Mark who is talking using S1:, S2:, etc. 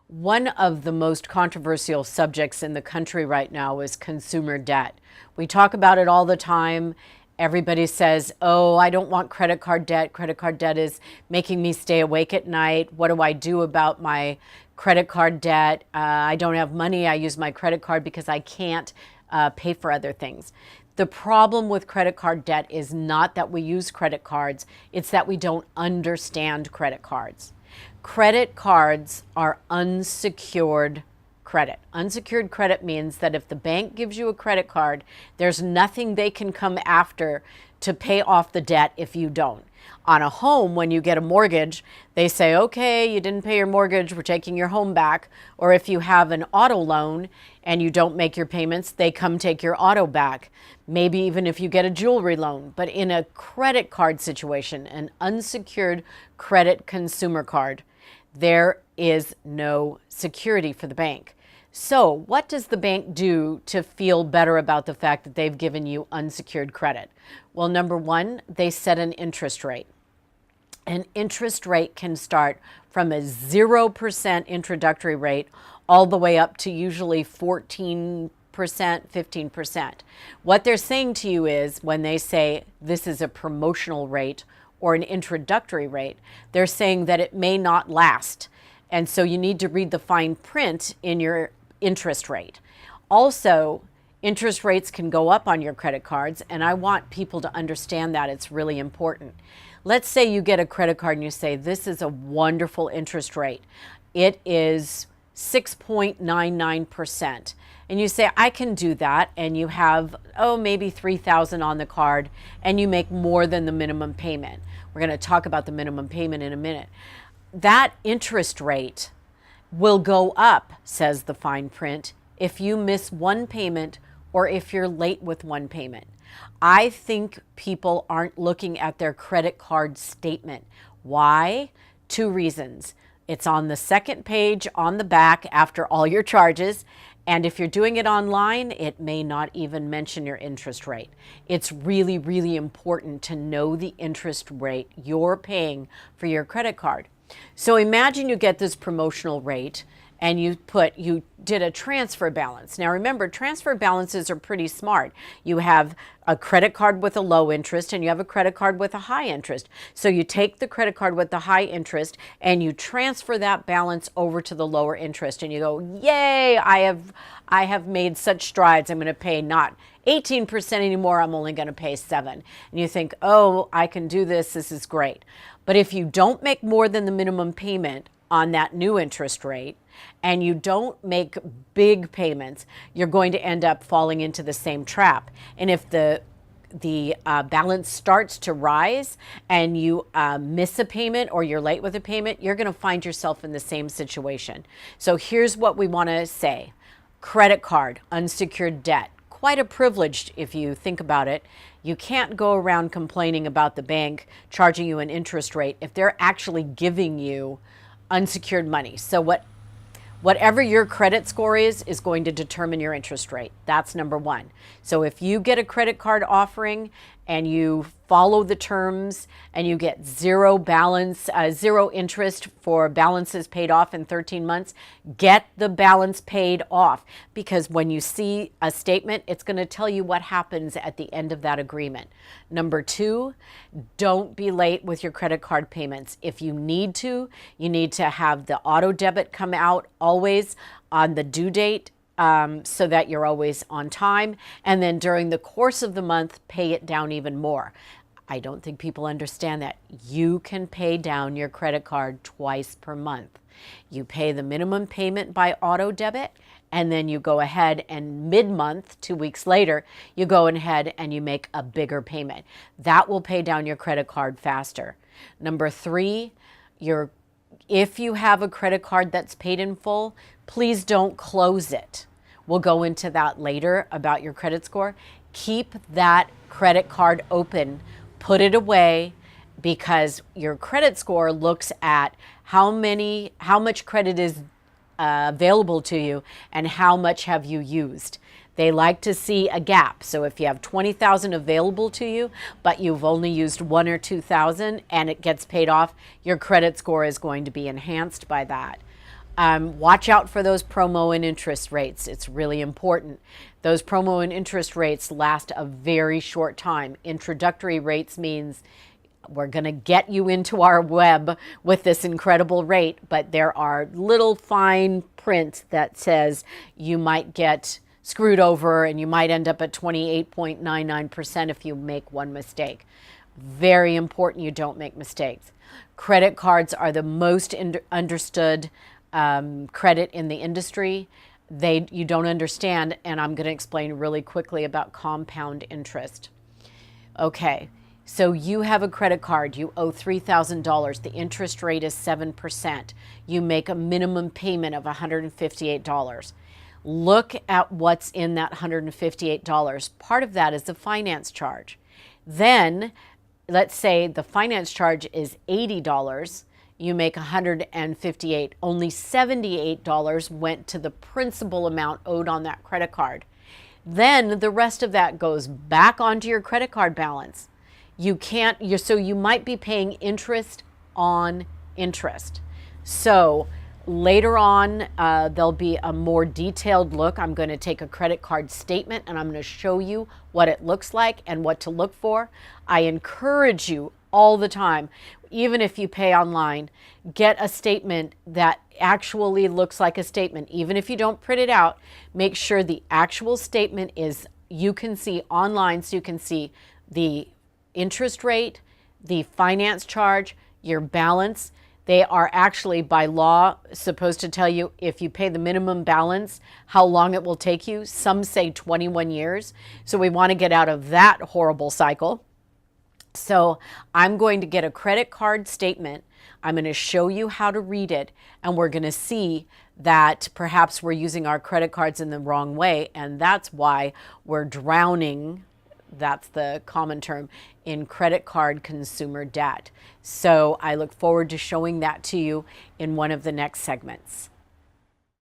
S1: One of the most controversial subjects in the country right now is consumer debt. We talk about it all the time. Everybody says, oh, I don't want credit card debt. Credit card debt is making me stay awake at night. What do I do about my credit card debt? I don't have money. I use my credit card because I can't pay for other things. The problem with credit card debt is not that we use credit cards, it's that we don't understand credit cards. Credit cards are unsecured credit. Unsecured credit means that if the bank gives you a credit card, there's nothing they can come after to pay off the debt if you don't. On a home, when you get a mortgage, they say, okay, you didn't pay your mortgage, we're taking your home back. Or if you have an auto loan and you don't make your payments, they come take your auto back. Maybe even if you get a jewelry loan. But in a credit card situation, an unsecured credit consumer card, there is no security for the bank. So what does the bank do to feel better about the fact that they've given you unsecured credit? Well, number one, they set an interest rate. An interest rate can start from a 0% introductory rate all the way up to usually 14%, 15%. What they're saying to you is when they say this is a promotional rate or an introductory rate, they're saying that it may not last. And so you need to read the fine print in your interest rate. Also, interest rates can go up on your credit cards, and I want people to understand that. It's really important. Let's say you get a credit card and you say, this is a wonderful interest rate. It is 6.99%. And you say, I can do that. And you have, maybe $3,000 on the card and you make more than the minimum payment. We're going to talk about the minimum payment in a minute. That interest rate will go up, says the fine print, if you miss one payment or if you're late with one payment. I think people aren't looking at their credit card statement. Why? Two reasons. It's on the second page on the back after all your charges. And if you're doing it online, it may not even mention your interest rate. It's really, really important to know the interest rate you're paying for your credit card. So imagine you get this promotional rate and you did a transfer balance. Now remember, transfer balances are pretty smart. You have a credit card with a low interest and you have a credit card with a high interest. So you take the credit card with the high interest and you transfer that balance over to the lower interest and you go, yay, I have made such strides. I'm going to pay not 18% anymore, I'm only going to pay 7%. And you think, oh, I can do this, this is great. But if you don't make more than the minimum payment on that new interest rate, and you don't make big payments, you're going to end up falling into the same trap. And if the balance starts to rise and you miss a payment or you're late with a payment, you're going to find yourself in the same situation. So here's what we want to say. Credit card, unsecured debt. Quite a privilege if you think about it. You can't go around complaining about the bank charging you an interest rate if they're actually giving you unsecured money. So whatever your credit score is going to determine your interest rate. That's number one. So if you get a credit card offering and you follow the terms and you get zero interest for balances paid off in 13 months, get the balance paid off, because when you see a statement, it's going to tell you what happens at the end of that agreement. Number two, don't be late with your credit card payments. If you need to have the auto debit come out always on the due date, so that you're always on time. And then during the course of the month, pay it down even more. I don't think people understand that. You can pay down your credit card twice per month. You pay the minimum payment by auto debit, and then you go ahead and mid-month, 2 weeks later, you go ahead and you make a bigger payment. That will pay down your credit card faster. Number three, if you have a credit card that's paid in full, please don't close it. We'll go into that later about your credit score. Keep that credit card open, put it away, because your credit score looks at how much credit is available to you and how much have you used. They like to see a gap. So if you have 20,000 available to you, but you've only used 1 or 2,000 and it gets paid off, your credit score is going to be enhanced by that. Watch out for those promo and interest rates. It's really important. Those promo and interest rates last a very short time. Introductory rates means we're going to get you into our web with this incredible rate, but there are little fine print that says you might get screwed over and you might end up at 28.99% if you make one mistake. Very important you don't make mistakes. Credit cards are the most understood credit in the industry. You don't understand, and I'm going to explain really quickly about compound interest. Okay, so you have a credit card, you owe $3,000, the interest rate is 7%. You make a minimum payment of $158. Look at what's in that $158. Part of that is the finance charge. Then, let's say the finance charge is $80. You make $158. Only $78 went to the principal amount owed on that credit card. Then the rest of that goes back onto your credit card balance. So you might be paying interest on interest. So later on, there'll be a more detailed look. I'm going to take a credit card statement and I'm going to show you what it looks like and what to look for. I encourage you all the time, even if you pay online, get a statement that actually looks like a statement. Even if you don't print it out, make sure the actual statement you can see online, so you can see the interest rate, the finance charge, your balance. They are actually by law supposed to tell you if you pay the minimum balance, how long it will take you. Some say 21 years. So we want to get out of that horrible cycle. So I'm going to get a credit card statement. I'm going to show you how to read it, and we're going to see that perhaps we're using our credit cards in the wrong way, and that's why we're drowning, that's the common term, in credit card consumer debt. So I look forward to showing that to you in one of the next segments.